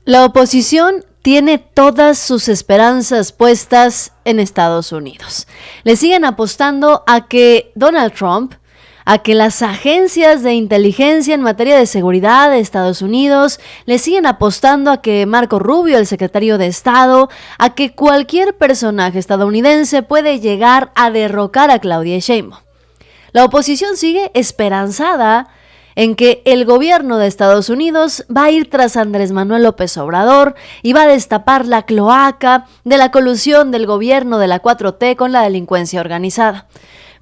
La oposición tiene todas sus esperanzas puestas en Estados Unidos. Le siguen apostando a que Donald Trump, a que las agencias de inteligencia en materia de seguridad de Estados Unidos, le siguen apostando a que Marco Rubio, el secretario de Estado, a que cualquier personaje estadounidense puede llegar a derrocar a Claudia Sheinbaum. La oposición sigue esperanzada en que el gobierno de Estados Unidos va a ir tras Andrés Manuel López Obrador y va a destapar la cloaca de la colusión del gobierno de la 4T con la delincuencia organizada.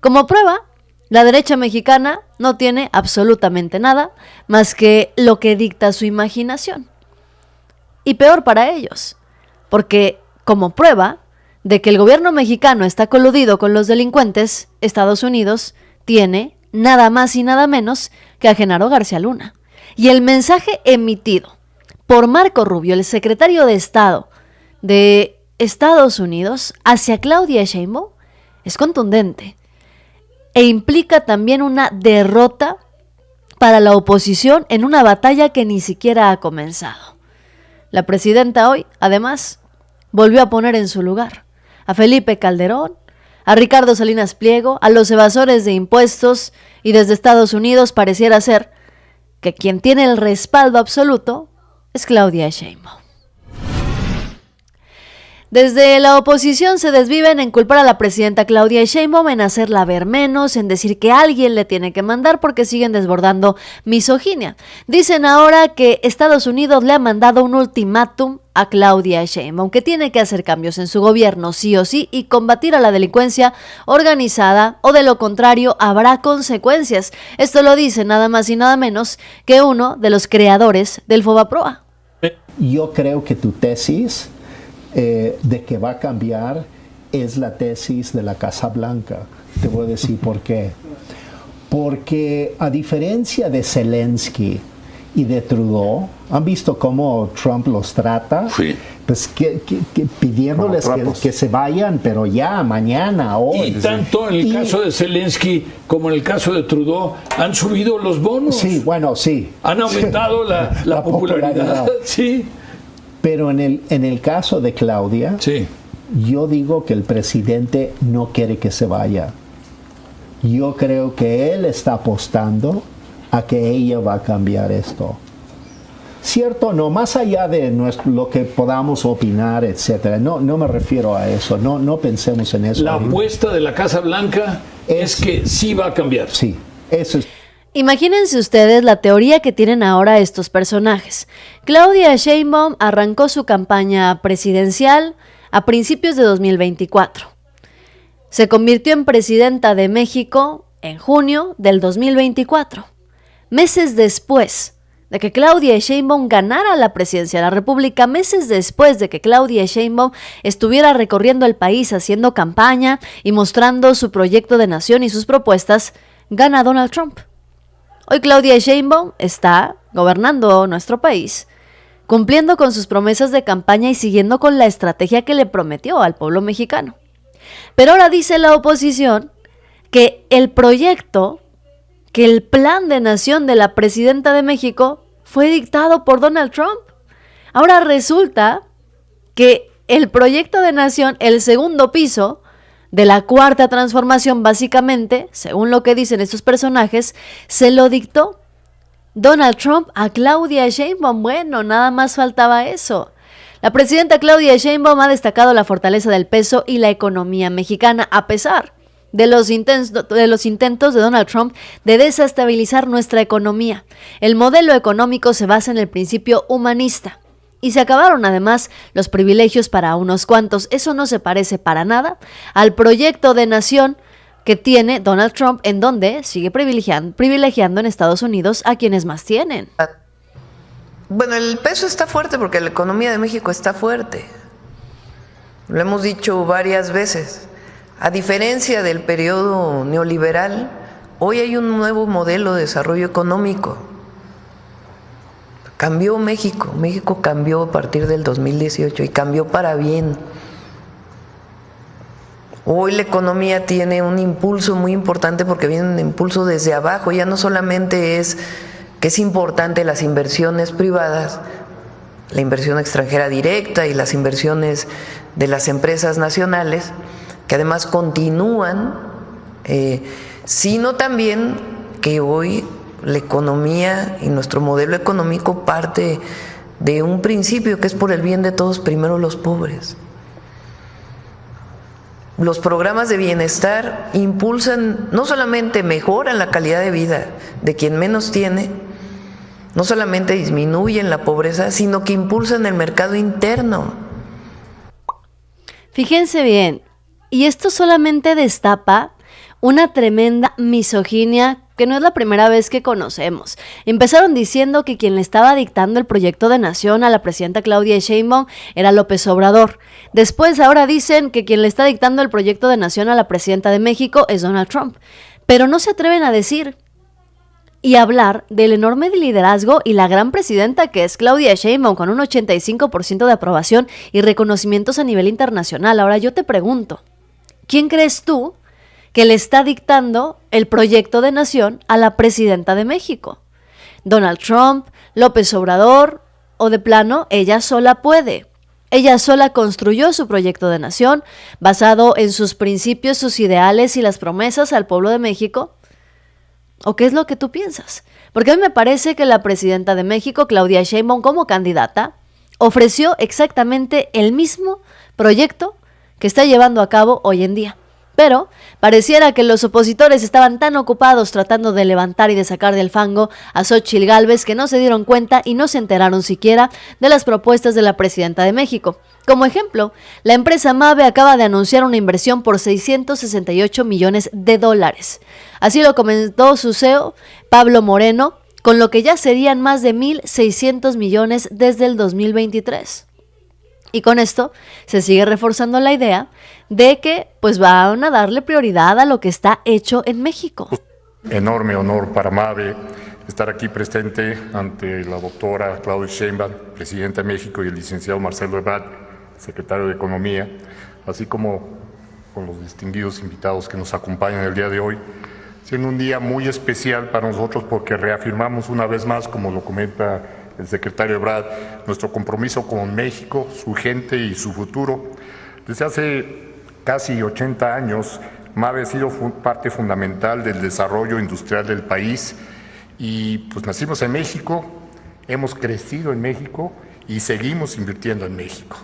Como prueba, la derecha mexicana no tiene absolutamente nada más que lo que dicta su imaginación. Y peor para ellos, porque como prueba de que el gobierno mexicano está coludido con los delincuentes, Estados Unidos tiene nada más y nada menos que a Genaro García Luna. Y el mensaje emitido por Marco Rubio, el secretario de Estado de Estados Unidos, hacia Claudia Sheinbaum es contundente e implica también una derrota para la oposición en una batalla que ni siquiera ha comenzado. La presidenta hoy, además, volvió a poner en su lugar a Felipe Calderón, a Ricardo Salinas Pliego, a los evasores de impuestos, y desde Estados Unidos pareciera ser que quien tiene el respaldo absoluto es Claudia Sheinbaum. Desde la oposición se desviven en culpar a la presidenta Claudia Sheinbaum, en hacerla ver menos, en decir que alguien le tiene que mandar porque siguen desbordando misoginia. Dicen ahora que Estados Unidos le ha mandado un ultimátum a Claudia Sheinbaum, que tiene que hacer cambios en su gobierno sí o sí y combatir a la delincuencia organizada, o de lo contrario habrá consecuencias. Esto lo dice nada más y nada menos que uno de los creadores del Fobaproa. Yo creo que tu tesis de que va a cambiar es la tesis de la Casa Blanca. Te voy a decir por qué. Porque a diferencia de Zelensky y de Trudeau, ¿han visto cómo Trump los trata? Sí. Pues pidiéndoles que se vayan, pero ya, mañana, hoy. Y tanto en el caso de Zelensky como en el caso de Trudeau han subido los bonos. Sí, bueno, sí. Han aumentado la popularidad. Sí. Pero en el caso de Claudia, sí, yo digo que el presidente no quiere que se vaya. Yo creo que él está apostando a que ella va a cambiar esto. ¿Cierto? No, más allá de lo que podamos opinar, etcétera. No me refiero a eso. No pensemos en eso. La apuesta de la Casa Blanca es que sí va a cambiar. Sí, eso es. Imagínense ustedes la teoría que tienen ahora estos personajes. Claudia Sheinbaum arrancó su campaña presidencial a principios de 2024. Se convirtió en presidenta de México en junio del 2024. Meses después de que Claudia Sheinbaum ganara la presidencia de la República, meses después de que Claudia Sheinbaum estuviera recorriendo el país haciendo campaña y mostrando su proyecto de nación y sus propuestas, gana Donald Trump. Hoy Claudia Sheinbaum está gobernando nuestro país, cumpliendo con sus promesas de campaña y siguiendo con la estrategia que le prometió al pueblo mexicano. Pero ahora dice la oposición que el proyecto, que el plan de nación de la presidenta de México fue dictado por Donald Trump. Ahora resulta que el proyecto de nación, el segundo piso de la cuarta transformación, básicamente, según lo que dicen estos personajes, se lo dictó Donald Trump a Claudia Sheinbaum. Bueno, nada más faltaba eso. La presidenta Claudia Sheinbaum ha destacado la fortaleza del peso y la economía mexicana, a pesar de los intentos de Donald Trump de desestabilizar nuestra economía. El modelo económico se basa en el principio humanista. Y se acabaron además los privilegios para unos cuantos. Eso no se parece para nada al proyecto de nación que tiene Donald Trump, en donde sigue privilegiando en Estados Unidos a quienes más tienen. Bueno, el peso está fuerte porque la economía de México está fuerte. Lo hemos dicho varias veces. A diferencia del periodo neoliberal, hoy hay un nuevo modelo de desarrollo económico. Cambió México. México cambió a partir del 2018 y cambió para bien. Hoy la economía tiene un impulso muy importante porque viene un impulso desde abajo. Ya no solamente es que es importante las inversiones privadas, la inversión extranjera directa y las inversiones de las empresas nacionales, que además continúan, sino también que hoy la economía y nuestro modelo económico parte de un principio que es por el bien de todos, primero los pobres. Los programas de bienestar impulsan, no solamente mejoran la calidad de vida de quien menos tiene, no solamente disminuyen la pobreza, sino que impulsan el mercado interno. Fíjense bien, y esto solamente destapa una tremenda misoginia que no es la primera vez que conocemos. Empezaron diciendo que quien le estaba dictando el proyecto de nación a la presidenta Claudia Sheinbaum era López Obrador. Después ahora dicen que quien le está dictando el proyecto de nación a la presidenta de México es Donald Trump. Pero no se atreven a decir y hablar del enorme liderazgo y la gran presidenta que es Claudia Sheinbaum, con un 85% de aprobación y reconocimientos a nivel internacional. Ahora yo te pregunto, ¿quién crees tú que le está dictando el proyecto de nación a la presidenta de México? ¿Donald Trump, López Obrador o de plano ella sola puede? Ella sola construyó su proyecto de nación basado en sus principios, sus ideales y las promesas al pueblo de México. ¿O qué es lo que tú piensas? Porque a mí me parece que la presidenta de México, Claudia Sheinbaum, como candidata, ofreció exactamente el mismo proyecto que está llevando a cabo hoy en día. Pero pareciera que los opositores estaban tan ocupados tratando de levantar y de sacar del fango a Xóchitl Gálvez que no se dieron cuenta y no se enteraron siquiera de las propuestas de la presidenta de México. Como ejemplo, la empresa Mave acaba de anunciar una inversión por $668 millones. Así lo comentó su CEO, Pablo Moreno, con lo que ya serían más de 1.600 millones desde el 2023. Y con esto se sigue reforzando la idea de que pues van a darle prioridad a lo que está hecho en México. Enorme honor para Mave estar aquí presente ante la doctora Claudia Sheinbaum, presidenta de México, y el licenciado Marcelo Ebrard, secretario de Economía, así como con los distinguidos invitados que nos acompañan el día de hoy, siendo un día muy especial para nosotros porque reafirmamos una vez más, como lo comenta el secretario Ebrard, nuestro compromiso con México, su gente y su futuro. Desde hace casi 80 años, Mave ha sido parte fundamental del desarrollo industrial del país y pues nacimos en México, hemos crecido en México y seguimos invirtiendo en México,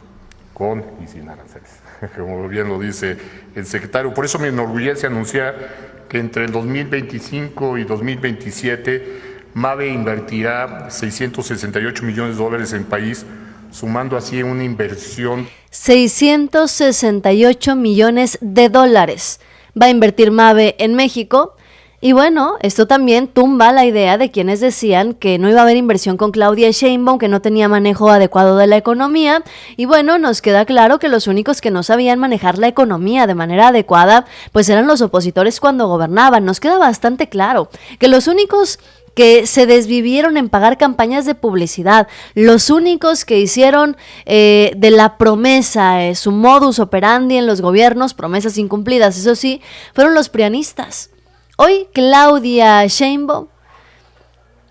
con y sin aranceles, como bien lo dice el secretario. Por eso me enorgullece anunciar que entre el 2025 y 2027 Mave invertirá $668 millones en país, sumando así una inversión. $668 millones va a invertir Mave en México. Y bueno, esto también tumba la idea de quienes decían que no iba a haber inversión con Claudia Sheinbaum, que no tenía manejo adecuado de la economía. Y bueno, nos queda claro que los únicos que no sabían manejar la economía de manera adecuada, pues eran los opositores cuando gobernaban. Nos queda bastante claro que los únicos que se desvivieron en pagar campañas de publicidad, los únicos que hicieron de la promesa su modus operandi en los gobiernos, promesas incumplidas, eso sí, fueron los prianistas. Hoy Claudia Sheinbaum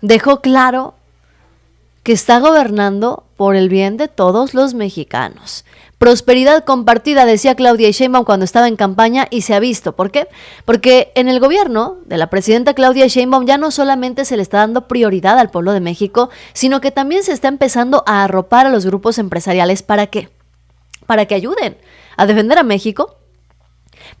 dejó claro que está gobernando por el bien de todos los mexicanos. Prosperidad compartida, decía Claudia Sheinbaum cuando estaba en campaña, y se ha visto. ¿Por qué? Porque en el gobierno de la presidenta Claudia Sheinbaum ya no solamente se le está dando prioridad al pueblo de México, sino que también se está empezando a arropar a los grupos empresariales. ¿Para qué? Para que ayuden a defender a México,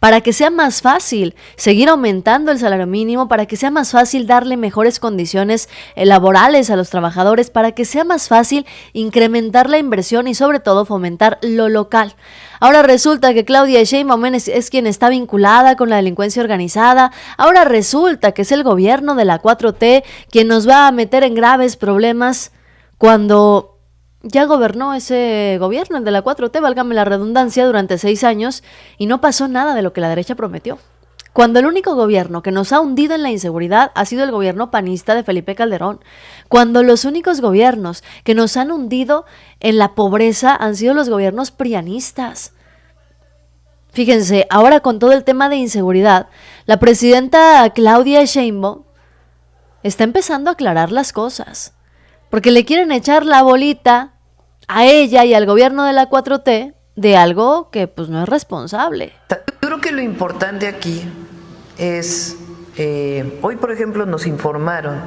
para que sea más fácil seguir aumentando el salario mínimo, para que sea más fácil darle mejores condiciones laborales a los trabajadores, para que sea más fácil incrementar la inversión y sobre todo fomentar lo local. Ahora resulta que Claudia Sheinbaum es quien está vinculada con la delincuencia organizada. Ahora resulta que es el gobierno de la 4T quien nos va a meter en graves problemas cuando ya gobernó ese gobierno, el de la 4T, válgame la redundancia, durante 6 años y no pasó nada de lo que la derecha prometió. Cuando el único gobierno que nos ha hundido en la inseguridad ha sido el gobierno panista de Felipe Calderón. Cuando los únicos gobiernos que nos han hundido en la pobreza han sido los gobiernos prianistas. Fíjense, ahora con todo el tema de inseguridad, la presidenta Claudia Sheinbaum está empezando a aclarar las cosas. Porque le quieren echar la bolita a ella y al gobierno de la 4T de algo que pues no es responsable. Yo creo que lo importante aquí es, hoy por ejemplo nos informaron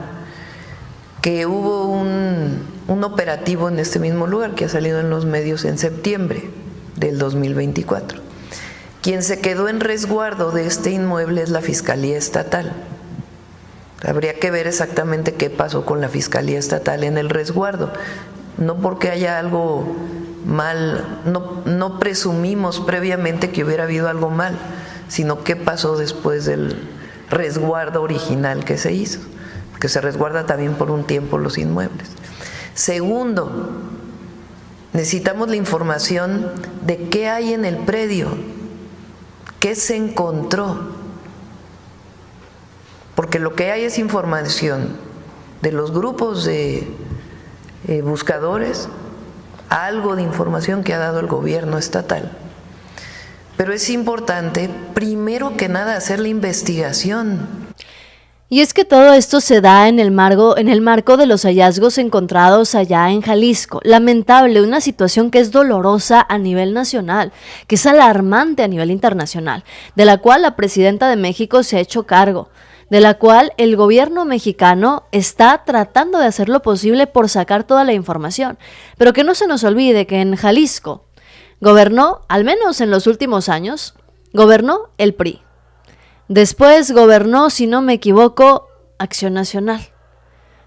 que hubo un operativo en este mismo lugar que ha salido en los medios en septiembre del 2024. Quien se quedó en resguardo de este inmueble es la Fiscalía Estatal. Habría que ver exactamente qué pasó con la Fiscalía Estatal en el resguardo. No porque haya algo mal, no presumimos previamente que hubiera habido algo mal, sino qué pasó después del resguardo original que se hizo, que se resguarda también por un tiempo los inmuebles. Segundo, necesitamos la información de qué hay en el predio, qué se encontró, porque lo que hay es información de los grupos de buscadores, algo de información que ha dado el gobierno estatal. Pero es importante, primero que nada, hacer la investigación. Y es que todo esto se da en el marco de los hallazgos encontrados allá en Jalisco. Lamentable, una situación que es dolorosa a nivel nacional, que es alarmante a nivel internacional, de la cual la presidenta de México se ha hecho cargo, de la cual el gobierno mexicano está tratando de hacer lo posible por sacar toda la información. Pero que no se nos olvide que en Jalisco gobernó, al menos en los últimos años, gobernó el PRI. Después gobernó, si no me equivoco, Acción Nacional.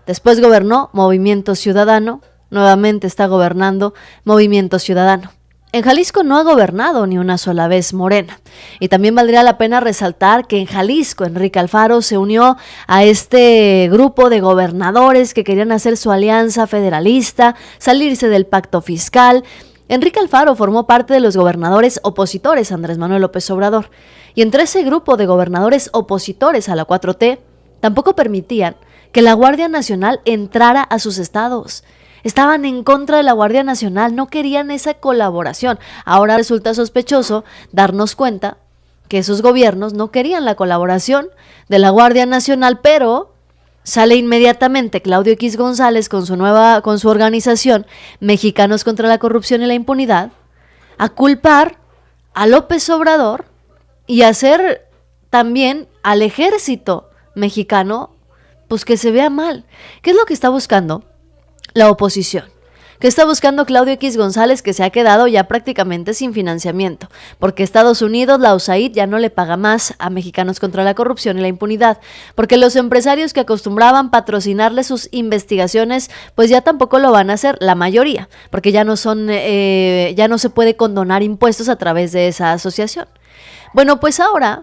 Después gobernó Movimiento Ciudadano. Nuevamente está gobernando Movimiento Ciudadano. En Jalisco no ha gobernado ni una sola vez Morena. Y también valdría la pena resaltar que en Jalisco Enrique Alfaro se unió a este grupo de gobernadores que querían hacer su alianza federalista, salirse del pacto fiscal. Enrique Alfaro formó parte de los gobernadores opositores a Andrés Manuel López Obrador. Y entre ese grupo de gobernadores opositores a la 4T, tampoco permitían que la Guardia Nacional entrara a sus estados. Estaban en contra de la Guardia Nacional, no querían esa colaboración. Ahora resulta sospechoso darnos cuenta que esos gobiernos no querían la colaboración de la Guardia Nacional, pero sale inmediatamente Claudio X González con su organización Mexicanos contra la Corrupción y la Impunidad a culpar a López Obrador y hacer también al ejército mexicano pues que se vea mal. ¿Qué es lo que está buscando la oposición? ¿Qué está buscando Claudio X González, que se ha quedado ya prácticamente sin financiamiento? Porque Estados Unidos, la USAID, ya no le paga más a Mexicanos contra la Corrupción y la Impunidad, porque los empresarios que acostumbraban patrocinarle sus investigaciones, pues ya tampoco lo van a hacer, la mayoría, porque ya no se puede condonar impuestos a través de esa asociación. Bueno, pues ahora,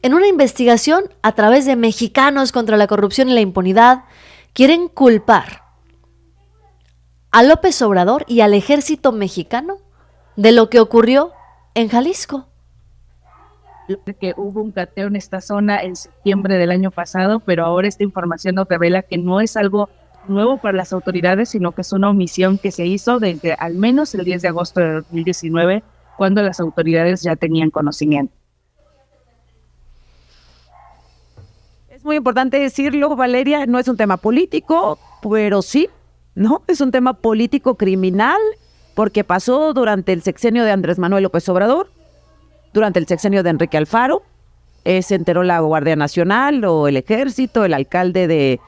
en una investigación a través de Mexicanos contra la Corrupción y la Impunidad, quieren culpar a López Obrador y al ejército mexicano de lo que ocurrió en Jalisco. Que hubo un cateo en esta zona en septiembre del año pasado, pero ahora esta información nos revela que no es algo nuevo para las autoridades, sino que es una omisión que se hizo desde al menos el 10 de agosto de 2019, cuando las autoridades ya tenían conocimiento. Es muy importante decirlo, Valeria, no es un tema político, pero sí, ¿no? Es un tema político criminal, porque pasó durante el sexenio de Andrés Manuel López Obrador, durante el sexenio de Enrique Alfaro, se enteró la Guardia Nacional o el Ejército, el alcalde de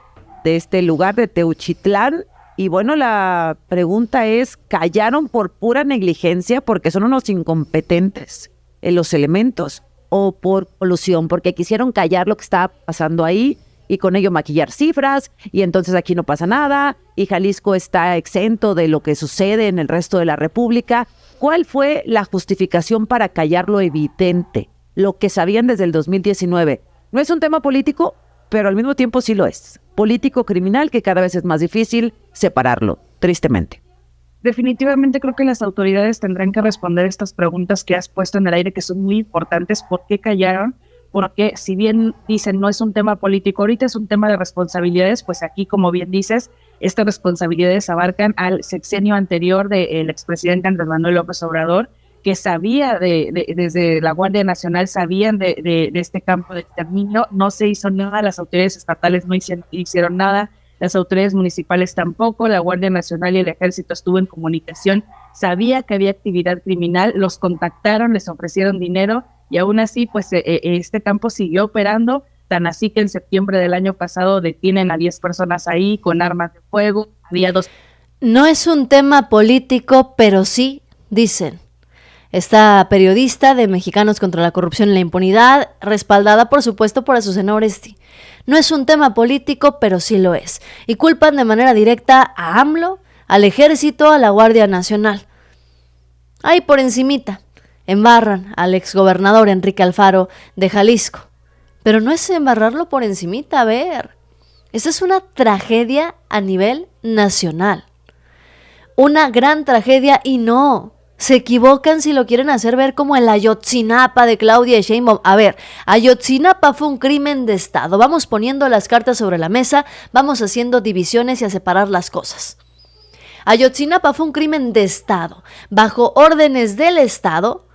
este lugar de Teuchitlán, y bueno, la pregunta es, ¿callaron por pura negligencia porque son unos incompetentes en los elementos, o por colusión, porque quisieron callar lo que estaba pasando ahí y con ello maquillar cifras, y entonces aquí no pasa nada, y Jalisco está exento de lo que sucede en el resto de la República? ¿Cuál fue la justificación para callar lo evidente, lo que sabían desde el 2019? No es un tema político, pero al mismo tiempo sí lo es. Político criminal, que cada vez es más difícil separarlo, tristemente. Definitivamente creo que las autoridades tendrán que responder estas preguntas que has puesto en el aire, que son muy importantes. ¿Por qué callaron? Porque si bien dicen no es un tema político, ahorita es un tema de responsabilidades, pues aquí, como bien dices, estas responsabilidades abarcan al sexenio anterior del expresidente Andrés Manuel López Obrador, que sabía desde la Guardia Nacional, sabían de este campo de exterminio. No se hizo nada, las autoridades estatales no hicieron nada. las autoridades municipales tampoco, la Guardia Nacional y el Ejército estuvo en comunicación, sabía que había actividad criminal, los contactaron, les ofrecieron dinero y aún así pues este campo siguió operando, tan así que en septiembre del año pasado detienen a 10 personas ahí con armas de fuego, había 2. No es un tema político, pero sí, dicen. Esta periodista de Mexicanos contra la Corrupción y la Impunidad, respaldada por supuesto por Azucena Oresti. No es un tema político, pero sí lo es. Y culpan de manera directa a AMLO, al Ejército, a la Guardia Nacional. Ahí por encimita, embarran al exgobernador Enrique Alfaro de Jalisco. Pero no es embarrarlo por encimita, a ver. Esa es una tragedia a nivel nacional. Una gran tragedia y no, se equivocan si lo quieren hacer ver como el Ayotzinapa de Claudia Sheinbaum. A ver, Ayotzinapa fue un crimen de Estado. Vamos poniendo las cartas sobre la mesa, vamos haciendo divisiones y a separar las cosas. Ayotzinapa fue un crimen de Estado. Bajo órdenes del Estado,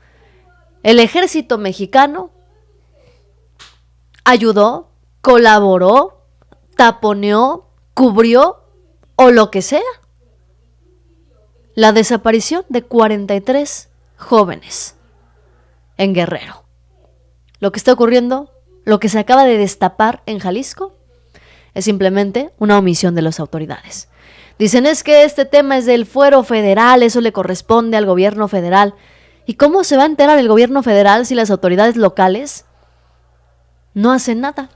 el ejército mexicano ayudó, colaboró, taponeó, cubrió o lo que sea la desaparición de 43 jóvenes en Guerrero. Lo que está ocurriendo, lo que se acaba de destapar en Jalisco, es simplemente una omisión de las autoridades. Dicen es que este tema es del fuero federal, eso le corresponde al gobierno federal. ¿Y cómo se va a enterar el gobierno federal si las autoridades locales no hacen nada?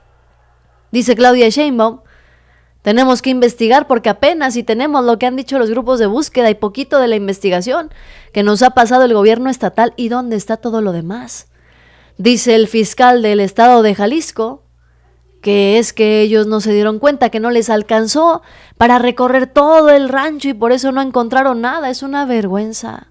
Dice Claudia Sheinbaum, tenemos que investigar porque apenas si tenemos lo que han dicho los grupos de búsqueda y poquito de la investigación que nos ha pasado el gobierno estatal y dónde está todo lo demás. Dice el fiscal del estado de Jalisco que es que ellos no se dieron cuenta, que no les alcanzó para recorrer todo el rancho y por eso no encontraron nada. Es una vergüenza.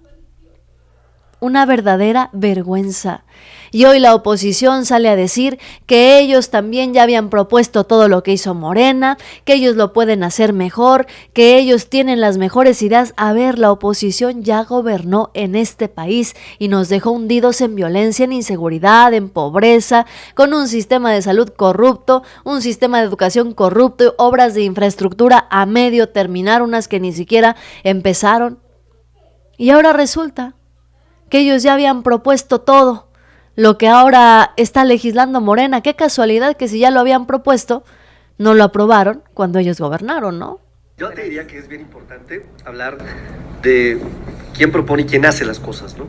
Una verdadera vergüenza. Y hoy la oposición sale a decir que ellos también ya habían propuesto todo lo que hizo Morena, que ellos lo pueden hacer mejor, que ellos tienen las mejores ideas. A ver, la oposición ya gobernó en este país y nos dejó hundidos en violencia, en inseguridad, en pobreza, con un sistema de salud corrupto, un sistema de educación corrupto, obras de infraestructura a medio terminar, unas que ni siquiera empezaron. Y ahora resulta que ellos ya habían propuesto todo lo que ahora está legislando Morena. Qué casualidad que si ya lo habían propuesto, no lo aprobaron cuando ellos gobernaron, ¿no? Yo te diría que es bien importante hablar de quién propone y quién hace las cosas, ¿no?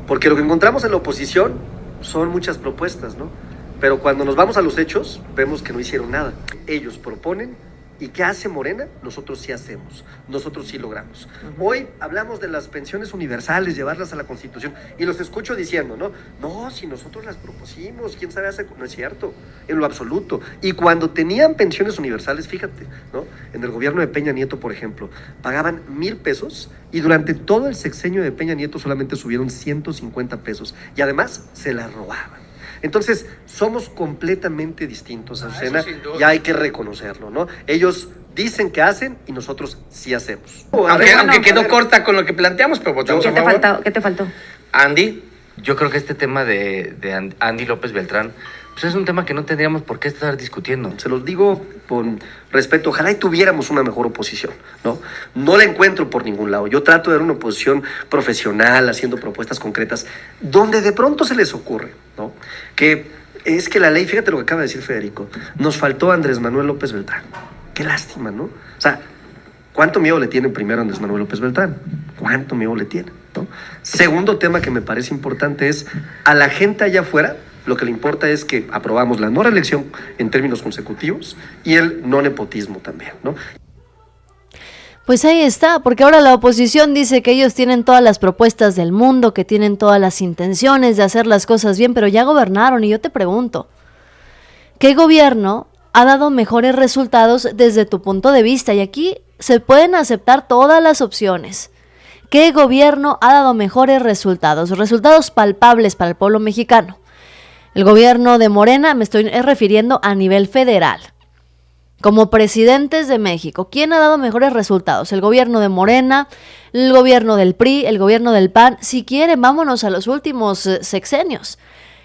Porque lo que encontramos en la oposición son muchas propuestas, ¿no? Pero cuando nos vamos a los hechos, vemos que no hicieron nada. Ellos proponen. ¿Y qué hace Morena? Nosotros sí hacemos, nosotros sí logramos. Hoy hablamos de las pensiones universales, llevarlas a la Constitución, y los escucho diciendo, no, si nosotros las propusimos, quién sabe hace... No es cierto, en lo absoluto. Y cuando tenían pensiones universales, fíjate, ¿no? En el gobierno de Peña Nieto, por ejemplo, pagaban 1,000 pesos y durante todo el sexenio de Peña Nieto solamente subieron 150 pesos y además se las robaban. Entonces, somos completamente distintos, Azucena, y hay que reconocerlo, ¿no? Ellos dicen que hacen y nosotros sí hacemos. Aunque quedó corta con lo que planteamos, pero votamos a favor. ¿Qué te faltó? Andy, yo creo que este tema de Andy López Beltrán, pues es un tema que no tendríamos por qué estar discutiendo. Se los digo con respeto, ojalá y tuviéramos una mejor oposición, ¿no? No la encuentro por ningún lado. Yo trato de dar una oposición profesional, haciendo propuestas concretas, donde de pronto se les ocurre, ¿no? Que es que la ley, fíjate lo que acaba de decir Federico, nos faltó Andrés Manuel López Beltrán. Qué lástima, ¿no? O sea, ¿cuánto miedo le tiene primero Andrés Manuel López Beltrán? ¿Cuánto miedo le tiene, ¿no? Segundo tema que me parece importante es a la gente allá afuera. Lo que le importa es que aprobamos la no reelección en términos consecutivos y el no nepotismo también, ¿no? Pues ahí está, porque ahora la oposición dice que ellos tienen todas las propuestas del mundo, que tienen todas las intenciones de hacer las cosas bien, pero ya gobernaron y yo te pregunto, ¿qué gobierno ha dado mejores resultados desde tu punto de vista? Y aquí se pueden aceptar todas las opciones. ¿Qué gobierno ha dado mejores resultados? Resultados palpables para el pueblo mexicano. El gobierno de Morena, me estoy refiriendo a nivel federal. Como presidentes de México, ¿quién ha dado mejores resultados? ¿El gobierno de Morena? ¿El gobierno del PRI? ¿El gobierno del PAN? Si quieren, vámonos a los últimos sexenios.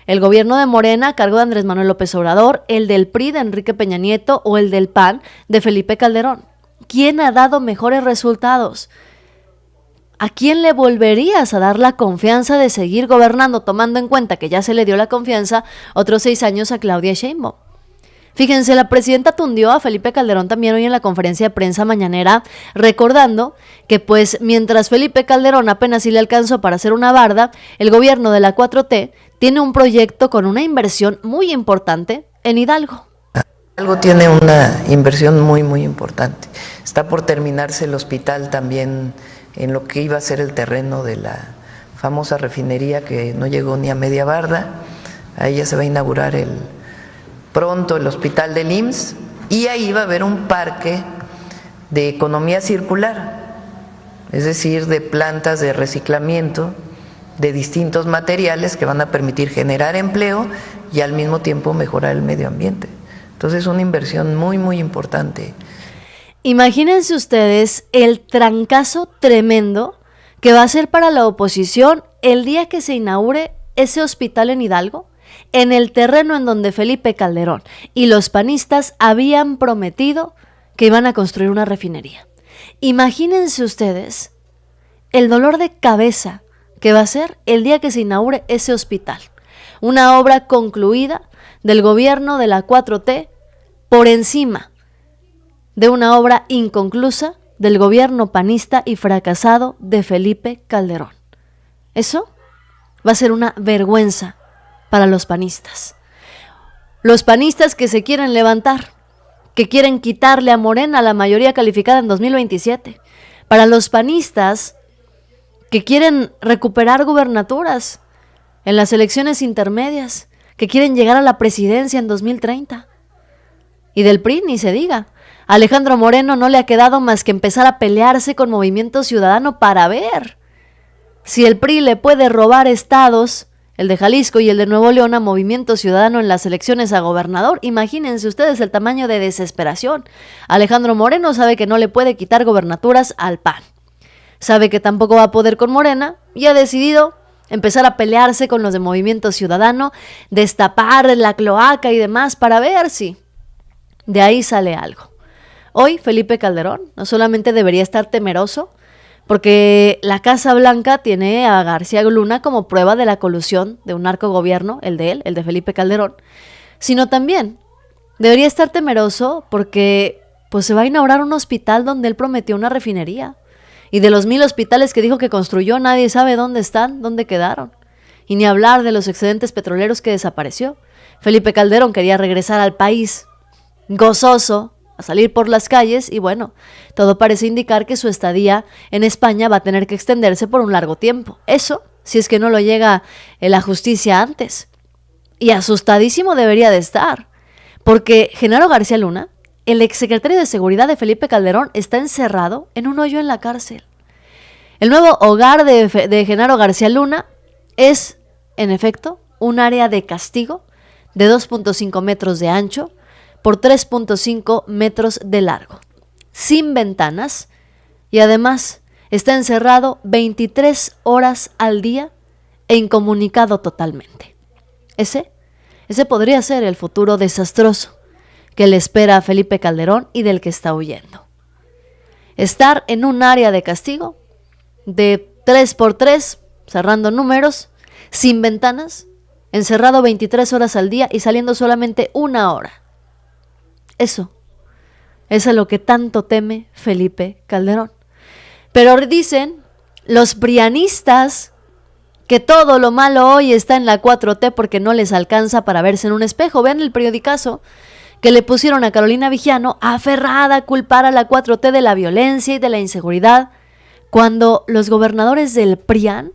el gobierno de Morena a cargo de Andrés Manuel López Obrador, el del PRI de Enrique Peña Nieto o el del PAN de Felipe Calderón. ¿Quién ha dado mejores resultados? ¿A quién le volverías a dar la confianza de seguir gobernando, tomando en cuenta que ya se le dio la confianza otros 6 años a Claudia Sheinbaum? Fíjense, la presidenta tundió a Felipe Calderón también hoy en la conferencia de prensa mañanera, recordando que pues mientras Felipe Calderón apenas sí le alcanzó para hacer una barda, el gobierno de la 4T tiene un proyecto con una inversión muy importante en Hidalgo. Hidalgo tiene una inversión muy, muy importante. Está por terminarse el hospital también en lo que iba a ser el terreno de la famosa refinería que no llegó ni a media barda. Ahí ya se va a inaugurar pronto el hospital del IMSS y ahí va a haber un parque de economía circular, es decir, de plantas de reciclamiento de distintos materiales que van a permitir generar empleo y al mismo tiempo mejorar el medio ambiente. Entonces es una inversión muy, muy importante. Imagínense ustedes el trancazo tremendo que va a ser para la oposición el día que se inaugure ese hospital en Hidalgo, en el terreno en donde Felipe Calderón y los panistas habían prometido que iban a construir una refinería. Imagínense ustedes el dolor de cabeza que va a ser el día que se inaugure ese hospital. Una obra concluida del gobierno de la 4T por encima de una obra inconclusa del gobierno panista y fracasado de Felipe Calderón. Eso va a ser una vergüenza para los panistas. Los panistas que se quieren levantar, que quieren quitarle a Morena la mayoría calificada en 2027. Para los panistas que quieren recuperar gubernaturas en las elecciones intermedias, que quieren llegar a la presidencia en 2030. Y del PRI ni se diga. A Alejandro Moreno no le ha quedado más que empezar a pelearse con Movimiento Ciudadano para ver si el PRI le puede robar estados, el de Jalisco y el de Nuevo León, a Movimiento Ciudadano en las elecciones a gobernador. Imagínense ustedes el tamaño de desesperación. Alejandro Moreno sabe que no le puede quitar gobernaturas al PAN. Sabe que tampoco va a poder con Morena y ha decidido empezar a pelearse con los de Movimiento Ciudadano, destapar la cloaca y demás para ver si de ahí sale algo. Hoy Felipe Calderón no solamente debería estar temeroso, porque la Casa Blanca tiene a García Luna como prueba de la colusión de un narcogobierno, el de él, el de Felipe Calderón, sino también debería estar temeroso porque pues se va a inaugurar un hospital donde él prometió una refinería. Y de los 1,000 hospitales que dijo que construyó, nadie sabe dónde están, dónde quedaron. Y ni hablar de los excedentes petroleros que desapareció. Felipe Calderón quería regresar al país gozoso, a salir por las calles, y bueno, todo parece indicar que su estadía en España va a tener que extenderse por un largo tiempo. Eso, si es que no lo llega la justicia antes. Y asustadísimo debería de estar, porque Genaro García Luna, el exsecretario de Seguridad de Felipe Calderón, está encerrado en un hoyo en la cárcel. El nuevo hogar de Genaro García Luna es, en efecto, un área de castigo de 2.5 metros de ancho por 3.5 metros de largo, sin ventanas, y además está encerrado 23 horas al día e incomunicado totalmente. Ese podría ser el futuro desastroso que le espera a Felipe Calderón y del que está huyendo. Estar en un área de castigo de 3x3, cerrando números, sin ventanas, encerrado 23 horas al día y saliendo solamente 1 hora. Eso es a lo que tanto teme Felipe Calderón. Pero dicen los prianistas que todo lo malo hoy está en la 4T porque no les alcanza para verse en un espejo. Vean el periodicazo que le pusieron a Carolina Vigiano, aferrada a culpar a la 4T de la violencia y de la inseguridad, cuando los gobernadores del PRIAN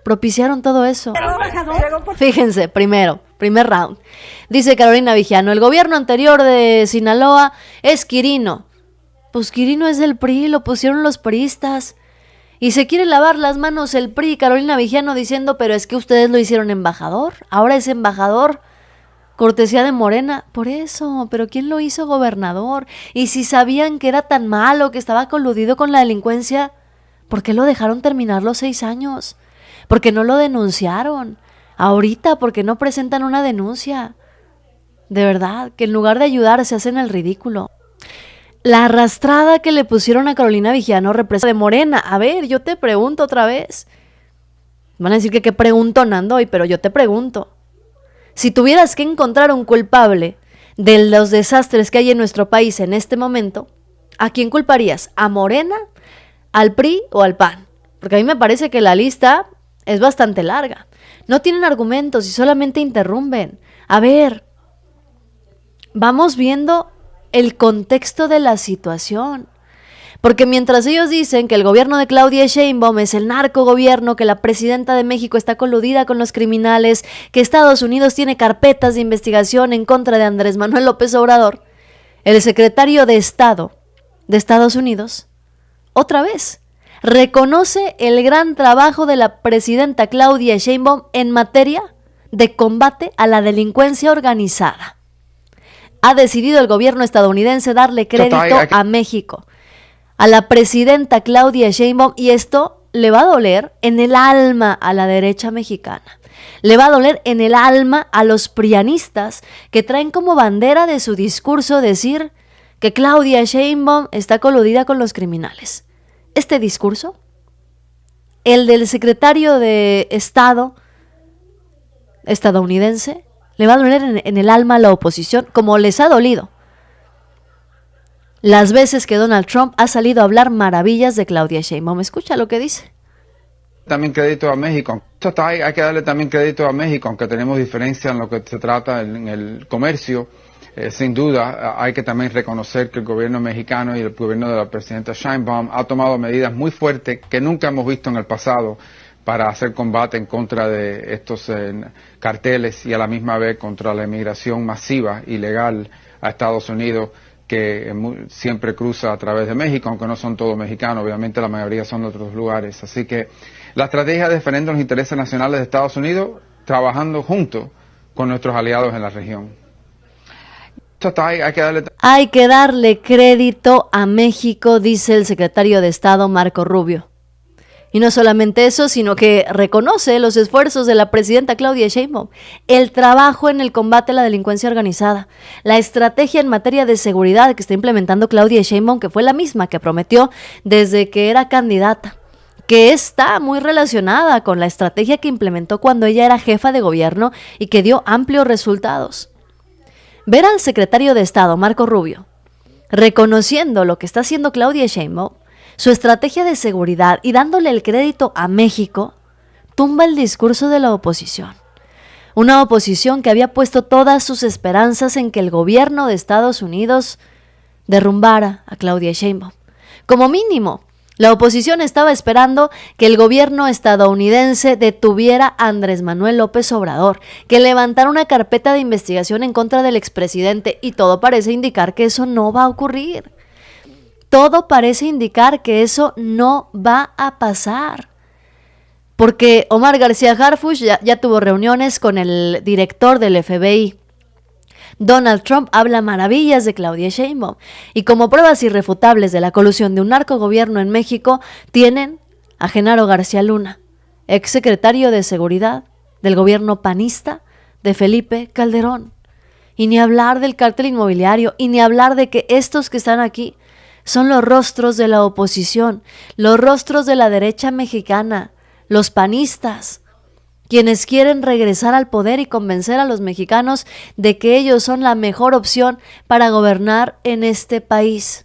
propiciaron todo eso. Fíjense, primer round. Dice Carolina Vigiano, el gobierno anterior de Sinaloa es Quirino. Pues Quirino es del PRI, lo pusieron los priistas. Y se quiere lavar las manos el PRI. Carolina Vigiano diciendo, pero es que ustedes lo hicieron embajador. Ahora es embajador, cortesía de Morena. Por eso, pero ¿quién lo hizo gobernador? Y si sabían que era tan malo, que estaba coludido con la delincuencia, ¿por qué lo dejaron terminar los 6 años? ¿Por qué no lo denunciaron? ahorita, porque no presentan una denuncia. De verdad, que en lugar de ayudar se hacen el ridículo. La arrastrada que le pusieron a Carolina Villano, representante de Morena. A ver, yo te pregunto otra vez. Van a decir que qué preguntón hoy, pero yo te pregunto. Si tuvieras que encontrar un culpable de los desastres que hay en nuestro país en este momento, ¿a quién culparías? ¿A Morena, al PRI o al PAN? Porque a mí me parece que la lista es bastante larga. No tienen argumentos y solamente interrumpen. A ver, vamos viendo el contexto de la situación. Porque mientras ellos dicen que el gobierno de Claudia Sheinbaum es el narcogobierno, que la presidenta de México está coludida con los criminales, que Estados Unidos tiene carpetas de investigación en contra de Andrés Manuel López Obrador, el secretario de Estado de Estados Unidos, otra vez, reconoce el gran trabajo de la presidenta Claudia Sheinbaum en materia de combate a la delincuencia organizada. Ha decidido el gobierno estadounidense darle crédito a México, a la presidenta Claudia Sheinbaum, y esto le va a doler en el alma a la derecha mexicana. Le va a doler en el alma a los prianistas que traen como bandera de su discurso decir que Claudia Sheinbaum está coludida con los criminales. Este discurso, el del secretario de Estado estadounidense, le va a doler en el alma a la oposición, como les ha dolido las veces que Donald Trump ha salido a hablar maravillas de Claudia Sheinbaum. Escucha lo que dice. También crédito a México. Hay que darle también crédito a México, aunque tenemos diferencia en lo que se trata en el comercio. Sin duda, hay que también reconocer que el gobierno mexicano y el gobierno de la presidenta Sheinbaum ha tomado medidas muy fuertes que nunca hemos visto en el pasado para hacer combate en contra de estos carteles y a la misma vez contra la inmigración masiva, ilegal, a Estados Unidos, que siempre cruza a través de México, aunque no son todos mexicanos, obviamente la mayoría son de otros lugares. Así que la estrategia de defender los intereses nacionales de Estados Unidos, trabajando junto con nuestros aliados en la región. Hay que darle crédito a México, dice el secretario de Estado Marco Rubio. Y no solamente eso, sino que reconoce los esfuerzos de la presidenta Claudia Sheinbaum, el trabajo en el combate a la delincuencia organizada, la estrategia en materia de seguridad que está implementando Claudia Sheinbaum, que fue la misma que prometió desde que era candidata, que está muy relacionada con la estrategia que implementó cuando ella era jefa de gobierno y que dio amplios resultados. Ver al secretario de Estado, Marco Rubio, reconociendo lo que está haciendo Claudia Sheinbaum, su estrategia de seguridad y dándole el crédito a México, tumba el discurso de la oposición. Una oposición que había puesto todas sus esperanzas en que el gobierno de Estados Unidos derrumbara a Claudia Sheinbaum. Como mínimo, la oposición estaba esperando que el gobierno estadounidense detuviera a Andrés Manuel López Obrador, que levantara una carpeta de investigación en contra del expresidente, y todo parece indicar que eso no va a ocurrir. Todo parece indicar que eso no va a pasar. Porque Omar García Harfuch ya tuvo reuniones con el director del FBI. Donald Trump habla maravillas de Claudia Sheinbaum. Y como pruebas irrefutables de la colusión de un narcogobierno en México, tienen a Genaro García Luna, exsecretario de Seguridad del gobierno panista de Felipe Calderón. Y ni hablar del cártel inmobiliario, y ni hablar de que estos que están aquí son los rostros de la oposición, los rostros de la derecha mexicana, los panistas, quienes quieren regresar al poder y convencer a los mexicanos de que ellos son la mejor opción para gobernar en este país.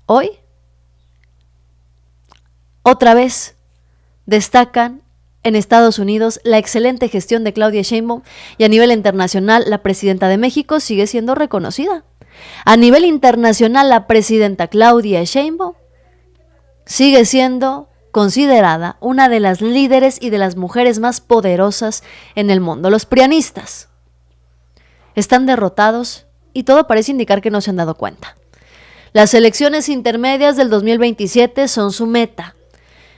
Hoy, otra vez, destacan en Estados Unidos la excelente gestión de Claudia Sheinbaum, y a nivel internacional la presidenta de México sigue siendo reconocida. A nivel internacional, la presidenta Claudia Sheinbaum sigue siendo considerada una de las líderes y de las mujeres más poderosas en el mundo. Los prianistas están derrotados y todo parece indicar que no se han dado cuenta. Las elecciones intermedias del 2027 son su meta.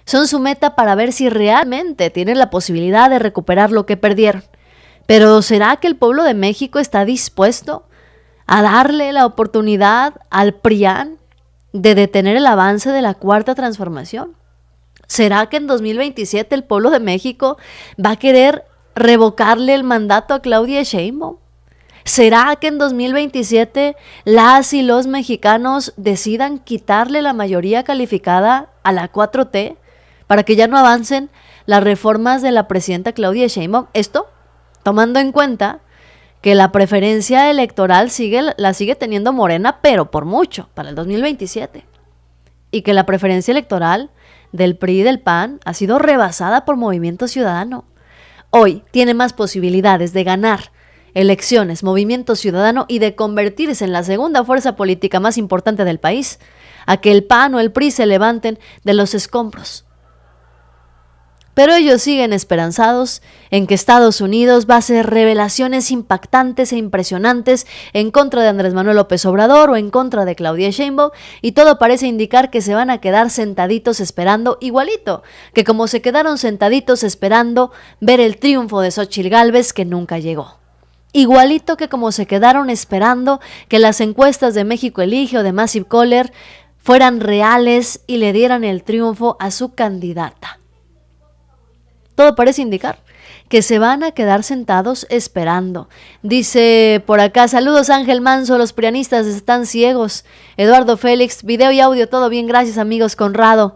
Son su meta para ver si realmente tienen la posibilidad de recuperar lo que perdieron. Pero ¿será que el pueblo de México está dispuesto a darle la oportunidad al PRIAN de detener el avance de la Cuarta Transformación? ¿Será que en 2027 el pueblo de México va a querer revocarle el mandato a Claudia Sheinbaum? ¿Será que en 2027 las y los mexicanos decidan quitarle la mayoría calificada a la 4T para que ya no avancen las reformas de la presidenta Claudia Sheinbaum? Esto tomando en cuenta que la preferencia electoral la sigue teniendo Morena, pero por mucho, para el 2027. Y que la preferencia electoral del PRI y del PAN ha sido rebasada por Movimiento Ciudadano. Hoy tiene más posibilidades de ganar elecciones Movimiento Ciudadano y de convertirse en la segunda fuerza política más importante del país, a que el PAN o el PRI se levanten de los escombros. Pero ellos siguen esperanzados en que Estados Unidos va a hacer revelaciones impactantes e impresionantes en contra de Andrés Manuel López Obrador o en contra de Claudia Sheinbaum, y todo parece indicar que se van a quedar sentaditos esperando, igualito que como se quedaron sentaditos esperando ver el triunfo de Xóchitl Gálvez, que nunca llegó. Igualito que como se quedaron esperando que las encuestas de México Elige o de Massive Caller fueran reales y le dieran el triunfo a su candidata. Todo parece indicar que se van a quedar sentados esperando. Dice por acá, saludos Ángel Manso, los prianistas están ciegos. Eduardo Félix, video y audio, todo bien, gracias amigos. Conrado,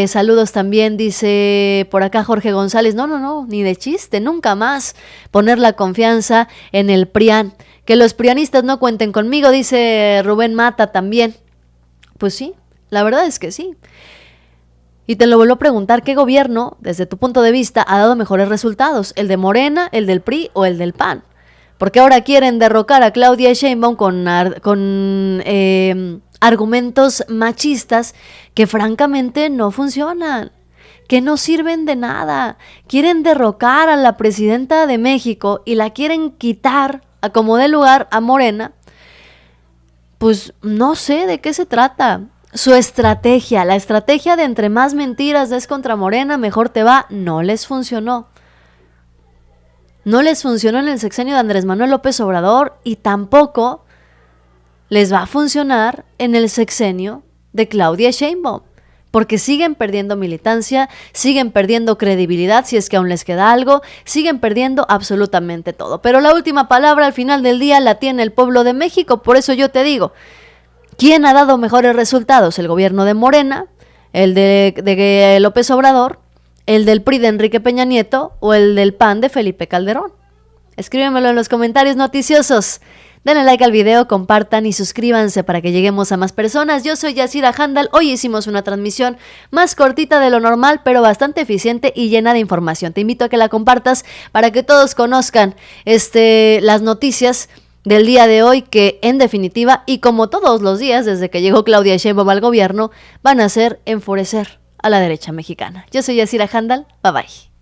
saludos también, dice por acá Jorge González, no, ni de chiste, nunca más poner la confianza en el PRIAN. Que los prianistas no cuenten conmigo, dice Rubén Mata también. Pues sí, la verdad es que sí. Y te lo vuelvo a preguntar, ¿qué gobierno, desde tu punto de vista, ha dado mejores resultados? ¿El de Morena, el del PRI o el del PAN? Porque ahora quieren derrocar a Claudia Sheinbaum con argumentos machistas que francamente no funcionan, que no sirven de nada. Quieren derrocar a la presidenta de México y la quieren quitar a como dé lugar a Morena. Pues no sé de qué se trata. Su estrategia, la estrategia de entre más mentiras des contra Morena, mejor te va, no les funcionó. No les funcionó en el sexenio de Andrés Manuel López Obrador y tampoco les va a funcionar en el sexenio de Claudia Sheinbaum, porque siguen perdiendo militancia, siguen perdiendo credibilidad si es que aún les queda algo, siguen perdiendo absolutamente todo. Pero la última palabra al final del día la tiene el pueblo de México, por eso yo te digo, ¿quién ha dado mejores resultados? ¿El gobierno de Morena, el de López Obrador, el del PRI de Enrique Peña Nieto o el del PAN de Felipe Calderón? Escríbemelo en los comentarios noticiosos. Denle like al video, compartan y suscríbanse para que lleguemos a más personas. Yo soy Yasira Handal. Hoy hicimos una transmisión más cortita de lo normal, pero bastante eficiente y llena de información. Te invito a que la compartas para que todos conozcan las noticias del día de hoy, que en definitiva, y como todos los días desde que llegó Claudia Sheinbaum al gobierno, van a hacer enfurecer a la derecha mexicana. Yo soy Yasira Handal, bye bye.